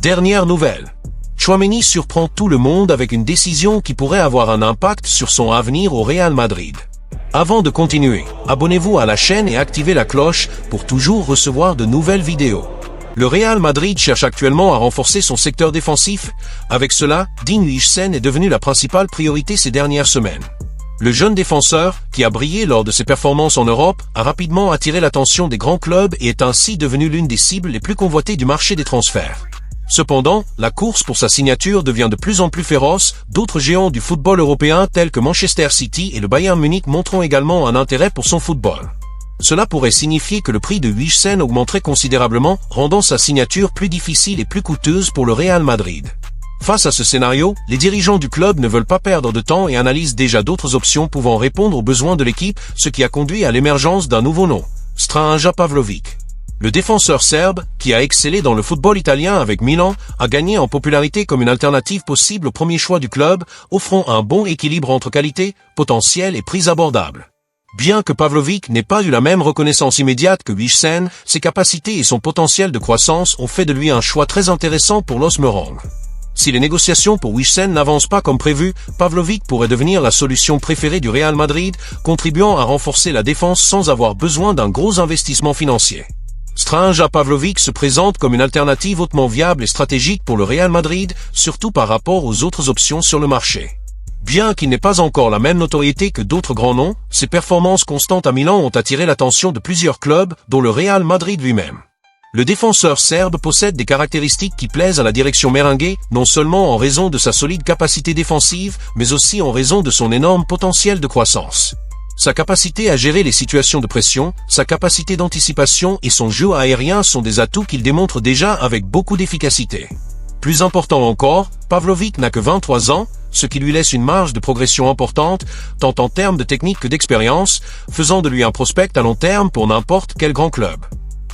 Dernière nouvelle. Tchouaméni surprend tout le monde avec une décision qui pourrait avoir un impact sur son avenir au Real Madrid. Avant de continuer, abonnez-vous à la chaîne et activez la cloche pour toujours recevoir de nouvelles vidéos. Le Real Madrid cherche actuellement à renforcer son secteur défensif. Avec cela, Dean Huijsen est devenu la principale priorité ces dernières semaines. Le jeune défenseur, qui a brillé lors de ses performances en Europe, a rapidement attiré l'attention des grands clubs et est ainsi devenu l'une des cibles les plus convoitées du marché des transferts. Cependant, la course pour sa signature devient de plus en plus féroce. D'autres géants du football européen tels que Manchester City et le Bayern Munich montreront également un intérêt pour son football. Cela pourrait signifier que le prix de Huijsen augmenterait considérablement, rendant sa signature plus difficile et plus coûteuse pour le Real Madrid. Face à ce scénario, les dirigeants du club ne veulent pas perdre de temps et analysent déjà d'autres options pouvant répondre aux besoins de l'équipe, ce qui a conduit à l'émergence d'un nouveau nom, Strahinja Pavlovic. Le défenseur serbe, qui a excellé dans le football italien avec Milan, a gagné en popularité comme une alternative possible au premier choix du club, offrant un bon équilibre entre qualité, potentiel et prix abordable. Bien que Pavlovic n'ait pas eu la même reconnaissance immédiate que Huijsen, ses capacités et son potentiel de croissance ont fait de lui un choix très intéressant pour l'Os Merengue. Si les négociations pour Huijsen n'avancent pas comme prévu, Pavlovic pourrait devenir la solution préférée du Real Madrid, contribuant à renforcer la défense sans avoir besoin d'un gros investissement financier. Strahinja Pavlovic se présente comme une alternative hautement viable et stratégique pour le Real Madrid, surtout par rapport aux autres options sur le marché. Bien qu'il n'ait pas encore la même notoriété que d'autres grands noms, ses performances constantes à Milan ont attiré l'attention de plusieurs clubs, dont le Real Madrid lui-même. Le défenseur serbe possède des caractéristiques qui plaisent à la direction merengue, non seulement en raison de sa solide capacité défensive, mais aussi en raison de son énorme potentiel de croissance. Sa capacité à gérer les situations de pression, sa capacité d'anticipation et son jeu aérien sont des atouts qu'il démontre déjà avec beaucoup d'efficacité. Plus important encore, Pavlovic n'a que 23 ans, ce qui lui laisse une marge de progression importante, tant en termes de technique que d'expérience, faisant de lui un prospect à long terme pour n'importe quel grand club.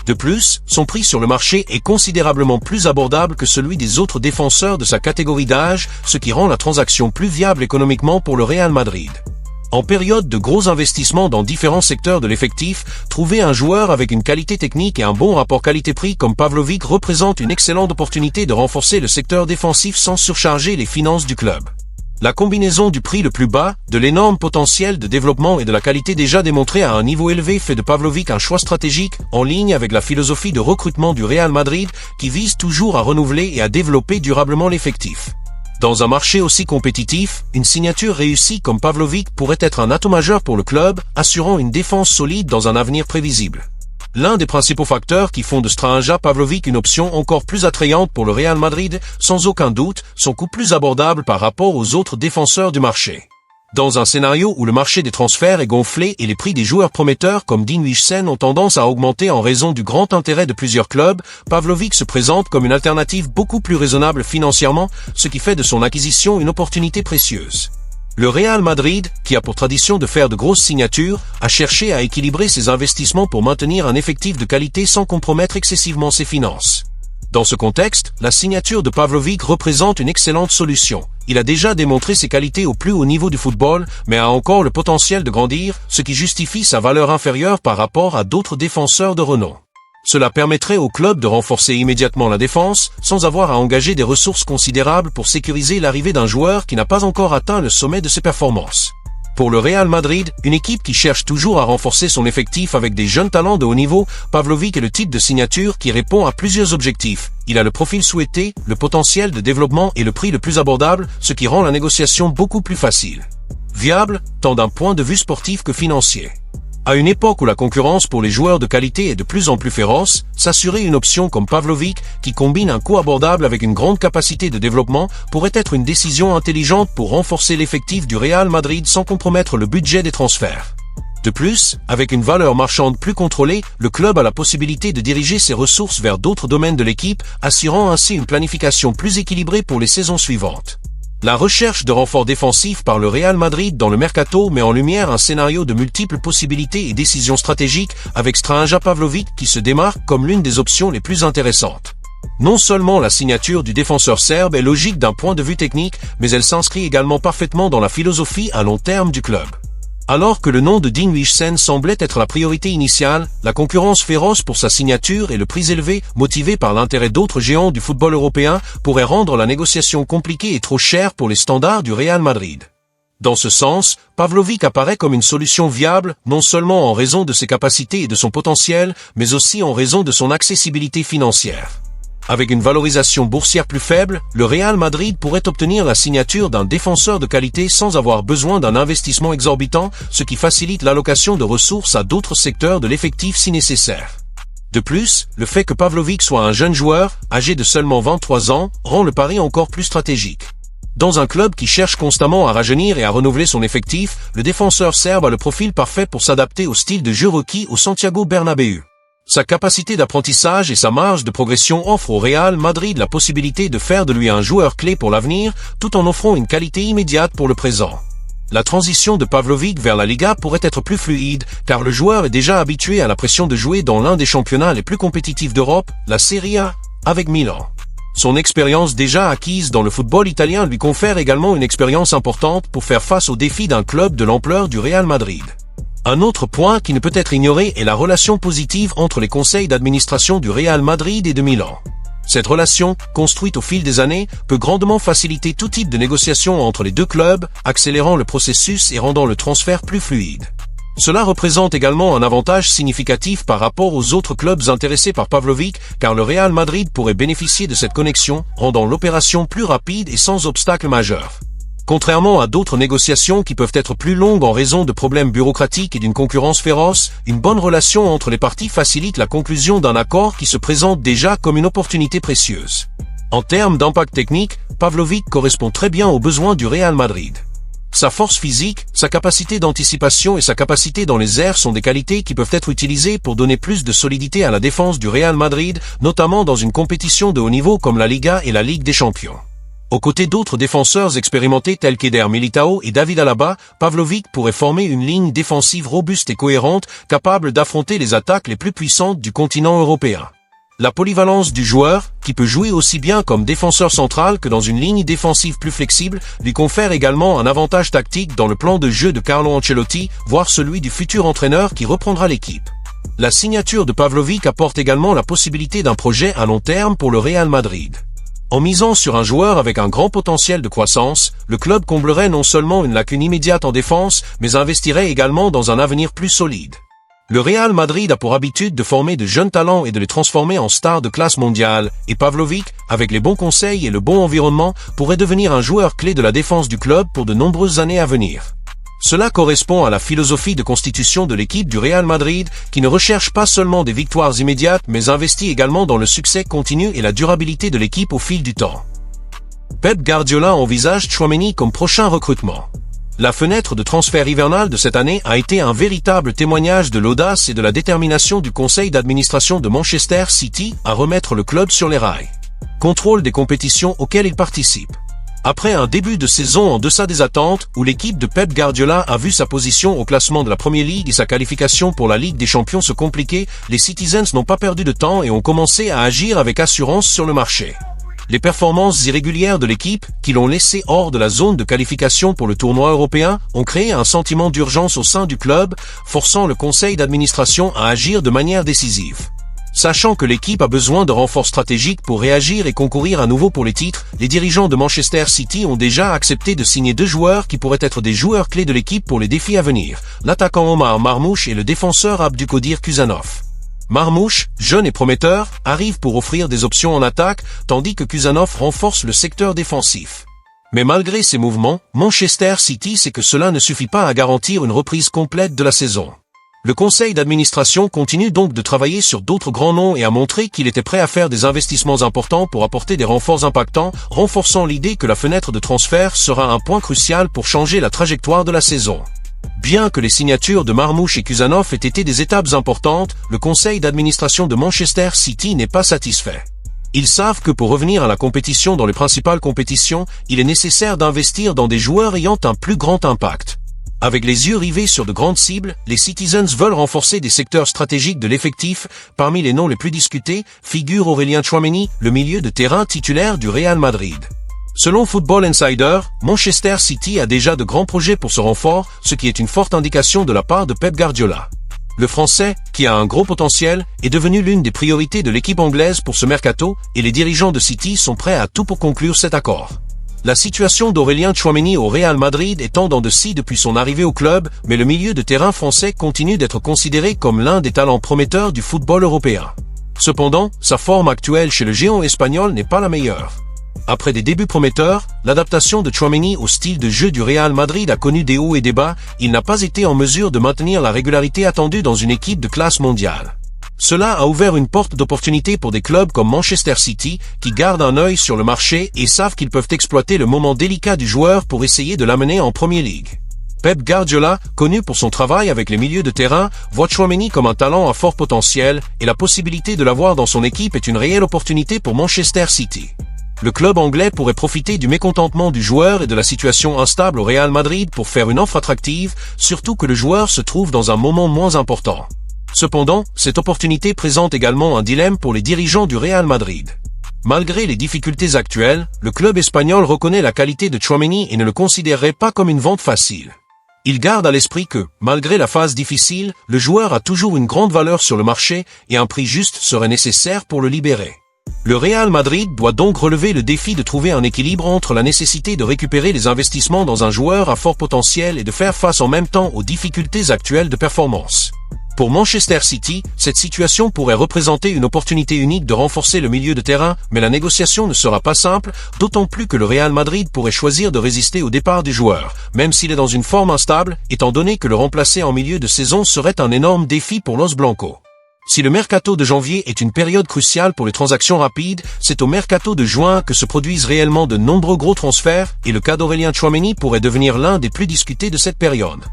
De plus, son prix sur le marché est considérablement plus abordable que celui des autres défenseurs de sa catégorie d'âge, ce qui rend la transaction plus viable économiquement pour le Real Madrid. En période de gros investissements dans différents secteurs de l'effectif, trouver un joueur avec une qualité technique et un bon rapport qualité-prix comme Pavlovic représente une excellente opportunité de renforcer le secteur défensif sans surcharger les finances du club. La combinaison du prix le plus bas, de l'énorme potentiel de développement et de la qualité déjà démontrée à un niveau élevé fait de Pavlovic un choix stratégique, en ligne avec la philosophie de recrutement du Real Madrid, qui vise toujours à renouveler et à développer durablement l'effectif. Dans un marché aussi compétitif, une signature réussie comme Pavlovic pourrait être un atout majeur pour le club, assurant une défense solide dans un avenir prévisible. L'un des principaux facteurs qui font de Strahinja Pavlovic une option encore plus attrayante pour le Real Madrid, sans aucun doute, son coût plus abordable par rapport aux autres défenseurs du marché. Dans un scénario où le marché des transferts est gonflé et les prix des joueurs prometteurs comme Dean Huijsen ont tendance à augmenter en raison du grand intérêt de plusieurs clubs, Pavlovic se présente comme une alternative beaucoup plus raisonnable financièrement, ce qui fait de son acquisition une opportunité précieuse. Le Real Madrid, qui a pour tradition de faire de grosses signatures, a cherché à équilibrer ses investissements pour maintenir un effectif de qualité sans compromettre excessivement ses finances. Dans ce contexte, la signature de Pavlovic représente une excellente solution. Il a déjà démontré ses qualités au plus haut niveau du football, mais a encore le potentiel de grandir, ce qui justifie sa valeur inférieure par rapport à d'autres défenseurs de renom. Cela permettrait au club de renforcer immédiatement la défense, sans avoir à engager des ressources considérables pour sécuriser l'arrivée d'un joueur qui n'a pas encore atteint le sommet de ses performances. Pour le Real Madrid, une équipe qui cherche toujours à renforcer son effectif avec des jeunes talents de haut niveau, Pavlovic est le type de signature qui répond à plusieurs objectifs. Il a le profil souhaité, le potentiel de développement et le prix le plus abordable, ce qui rend la négociation beaucoup plus facile. Viable, tant d'un point de vue sportif que financier. À une époque où la concurrence pour les joueurs de qualité est de plus en plus féroce, s'assurer une option comme Pavlovic, qui combine un coût abordable avec une grande capacité de développement, pourrait être une décision intelligente pour renforcer l'effectif du Real Madrid sans compromettre le budget des transferts. De plus, avec une valeur marchande plus contrôlée, le club a la possibilité de diriger ses ressources vers d'autres domaines de l'équipe, assurant ainsi une planification plus équilibrée pour les saisons suivantes. La recherche de renforts défensifs par le Real Madrid dans le mercato met en lumière un scénario de multiples possibilités et décisions stratégiques avec Strahinja Pavlovic qui se démarque comme l'une des options les plus intéressantes. Non seulement la signature du défenseur serbe est logique d'un point de vue technique, mais elle s'inscrit également parfaitement dans la philosophie à long terme du club. Alors que le nom de Dean Huijsen semblait être la priorité initiale, la concurrence féroce pour sa signature et le prix élevé, motivé par l'intérêt d'autres géants du football européen, pourraient rendre la négociation compliquée et trop chère pour les standards du Real Madrid. Dans ce sens, Pavlović apparaît comme une solution viable, non seulement en raison de ses capacités et de son potentiel, mais aussi en raison de son accessibilité financière. Avec une valorisation boursière plus faible, le Real Madrid pourrait obtenir la signature d'un défenseur de qualité sans avoir besoin d'un investissement exorbitant, ce qui facilite l'allocation de ressources à d'autres secteurs de l'effectif si nécessaire. De plus, le fait que Pavlović soit un jeune joueur, âgé de seulement 23 ans, rend le pari encore plus stratégique. Dans un club qui cherche constamment à rajeunir et à renouveler son effectif, le défenseur serbe a le profil parfait pour s'adapter au style de jeu requis au Santiago Bernabéu. Sa capacité d'apprentissage et sa marge de progression offrent au Real Madrid la possibilité de faire de lui un joueur clé pour l'avenir, tout en offrant une qualité immédiate pour le présent. La transition de Pavlović vers la Liga pourrait être plus fluide, car le joueur est déjà habitué à la pression de jouer dans l'un des championnats les plus compétitifs d'Europe, la Serie A, avec Milan. Son expérience déjà acquise dans le football italien lui confère également une expérience importante pour faire face aux défis d'un club de l'ampleur du Real Madrid. Un autre point qui ne peut être ignoré est la relation positive entre les conseils d'administration du Real Madrid et de Milan. Cette relation, construite au fil des années, peut grandement faciliter tout type de négociation entre les deux clubs, accélérant le processus et rendant le transfert plus fluide. Cela représente également un avantage significatif par rapport aux autres clubs intéressés par Pavlović, car le Real Madrid pourrait bénéficier de cette connexion, rendant l'opération plus rapide et sans obstacle majeur. Contrairement à d'autres négociations qui peuvent être plus longues en raison de problèmes bureaucratiques et d'une concurrence féroce, une bonne relation entre les parties facilite la conclusion d'un accord qui se présente déjà comme une opportunité précieuse. En termes d'impact technique, Pavlović correspond très bien aux besoins du Real Madrid. Sa force physique, sa capacité d'anticipation et sa capacité dans les airs sont des qualités qui peuvent être utilisées pour donner plus de solidité à la défense du Real Madrid, notamment dans une compétition de haut niveau comme la Liga et la Ligue des Champions. Aux côtés d'autres défenseurs expérimentés tels qu'Eder Militao et David Alaba, Pavlović pourrait former une ligne défensive robuste et cohérente, capable d'affronter les attaques les plus puissantes du continent européen. La polyvalence du joueur, qui peut jouer aussi bien comme défenseur central que dans une ligne défensive plus flexible, lui confère également un avantage tactique dans le plan de jeu de Carlo Ancelotti, voire celui du futur entraîneur qui reprendra l'équipe. La signature de Pavlović apporte également la possibilité d'un projet à long terme pour le Real Madrid. En misant sur un joueur avec un grand potentiel de croissance, le club comblerait non seulement une lacune immédiate en défense, mais investirait également dans un avenir plus solide. Le Real Madrid a pour habitude de former de jeunes talents et de les transformer en stars de classe mondiale, et Pavlović, avec les bons conseils et le bon environnement, pourrait devenir un joueur clé de la défense du club pour de nombreuses années à venir. Cela correspond à la philosophie de constitution de l'équipe du Real Madrid, qui ne recherche pas seulement des victoires immédiates mais investit également dans le succès continu et la durabilité de l'équipe au fil du temps. Pep Guardiola envisage Tchouaméni comme prochain recrutement. La fenêtre de transfert hivernale de cette année a été un véritable témoignage de l'audace et de la détermination du conseil d'administration de Manchester City à remettre le club sur les rails. Contrôle des compétitions auxquelles il participe. Après un début de saison en deçà des attentes, où l'équipe de Pep Guardiola a vu sa position au classement de la Premier League et sa qualification pour la Ligue des Champions se compliquer, les Citizens n'ont pas perdu de temps et ont commencé à agir avec assurance sur le marché. Les performances irrégulières de l'équipe, qui l'ont laissé hors de la zone de qualification pour le tournoi européen, ont créé un sentiment d'urgence au sein du club, forçant le conseil d'administration à agir de manière décisive. Sachant que l'équipe a besoin de renforts stratégiques pour réagir et concourir à nouveau pour les titres, les dirigeants de Manchester City ont déjà accepté de signer 2 joueurs qui pourraient être des joueurs clés de l'équipe pour les défis à venir, l'attaquant Omar Marmoush et le défenseur Abdukodir Kuzanov. Marmoush, jeune et prometteur, arrive pour offrir des options en attaque, tandis que Kuzanov renforce le secteur défensif. Mais malgré ces mouvements, Manchester City sait que cela ne suffit pas à garantir une reprise complète de la saison. Le conseil d'administration continue donc de travailler sur d'autres grands noms et a montré qu'il était prêt à faire des investissements importants pour apporter des renforts impactants, renforçant l'idée que la fenêtre de transfert sera un point crucial pour changer la trajectoire de la saison. Bien que les signatures de Marmoush et Kuzanov aient été des étapes importantes, le conseil d'administration de Manchester City n'est pas satisfait. Ils savent que pour revenir à la compétition dans les principales compétitions, il est nécessaire d'investir dans des joueurs ayant un plus grand impact. Avec les yeux rivés sur de grandes cibles, les Citizens veulent renforcer des secteurs stratégiques de l'effectif. Parmi les noms les plus discutés, figure Aurélien Tchouaméni, le milieu de terrain titulaire du Real Madrid. Selon Football Insider, Manchester City a déjà de grands projets pour ce renfort, ce qui est une forte indication de la part de Pep Guardiola. Le Français, qui a un gros potentiel, est devenu l'une des priorités de l'équipe anglaise pour ce mercato et les dirigeants de City sont prêts à tout pour conclure cet accord. La situation d'Aurélien Tchouaméni au Real Madrid est en dents de scie depuis son arrivée au club, mais le milieu de terrain français continue d'être considéré comme l'un des talents prometteurs du football européen. Cependant, sa forme actuelle chez le géant espagnol n'est pas la meilleure. Après des débuts prometteurs, l'adaptation de Tchouaméni au style de jeu du Real Madrid a connu des hauts et des bas, il n'a pas été en mesure de maintenir la régularité attendue dans une équipe de classe mondiale. Cela a ouvert une porte d'opportunité pour des clubs comme Manchester City, qui gardent un œil sur le marché et savent qu'ils peuvent exploiter le moment délicat du joueur pour essayer de l'amener en Premier League. Pep Guardiola, connu pour son travail avec les milieux de terrain, voit Tchouaméni comme un talent à fort potentiel et la possibilité de l'avoir dans son équipe est une réelle opportunité pour Manchester City. Le club anglais pourrait profiter du mécontentement du joueur et de la situation instable au Real Madrid pour faire une offre attractive, surtout que le joueur se trouve dans un moment moins important. Cependant, cette opportunité présente également un dilemme pour les dirigeants du Real Madrid. Malgré les difficultés actuelles, le club espagnol reconnaît la qualité de Tchouaméni et ne le considérerait pas comme une vente facile. Il garde à l'esprit que, malgré la phase difficile, le joueur a toujours une grande valeur sur le marché et un prix juste serait nécessaire pour le libérer. Le Real Madrid doit donc relever le défi de trouver un équilibre entre la nécessité de récupérer les investissements dans un joueur à fort potentiel et de faire face en même temps aux difficultés actuelles de performance. Pour Manchester City, cette situation pourrait représenter une opportunité unique de renforcer le milieu de terrain, mais la négociation ne sera pas simple, d'autant plus que le Real Madrid pourrait choisir de résister au départ du joueur, même s'il est dans une forme instable, étant donné que le remplacer en milieu de saison serait un énorme défi pour Los Blancos. Si le mercato de janvier est une période cruciale pour les transactions rapides, c'est au mercato de juin que se produisent réellement de nombreux gros transferts et le cas d'Aurélien Tchouaméni pourrait devenir l'un des plus discutés de cette période.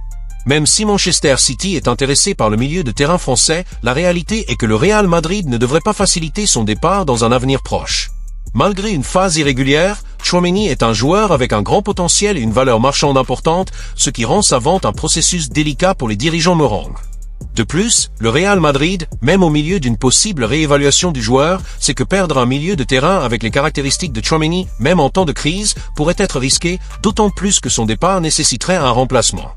Même si Manchester City est intéressé par le milieu de terrain français, la réalité est que le Real Madrid ne devrait pas faciliter son départ dans un avenir proche. Malgré une phase irrégulière, Tchouaméni est un joueur avec un grand potentiel et une valeur marchande importante, ce qui rend sa vente un processus délicat pour les dirigeants merengues. De plus, le Real Madrid, même au milieu d'une possible réévaluation du joueur, sait que perdre un milieu de terrain avec les caractéristiques de Tchouaméni, même en temps de crise, pourrait être risqué, d'autant plus que son départ nécessiterait un remplacement.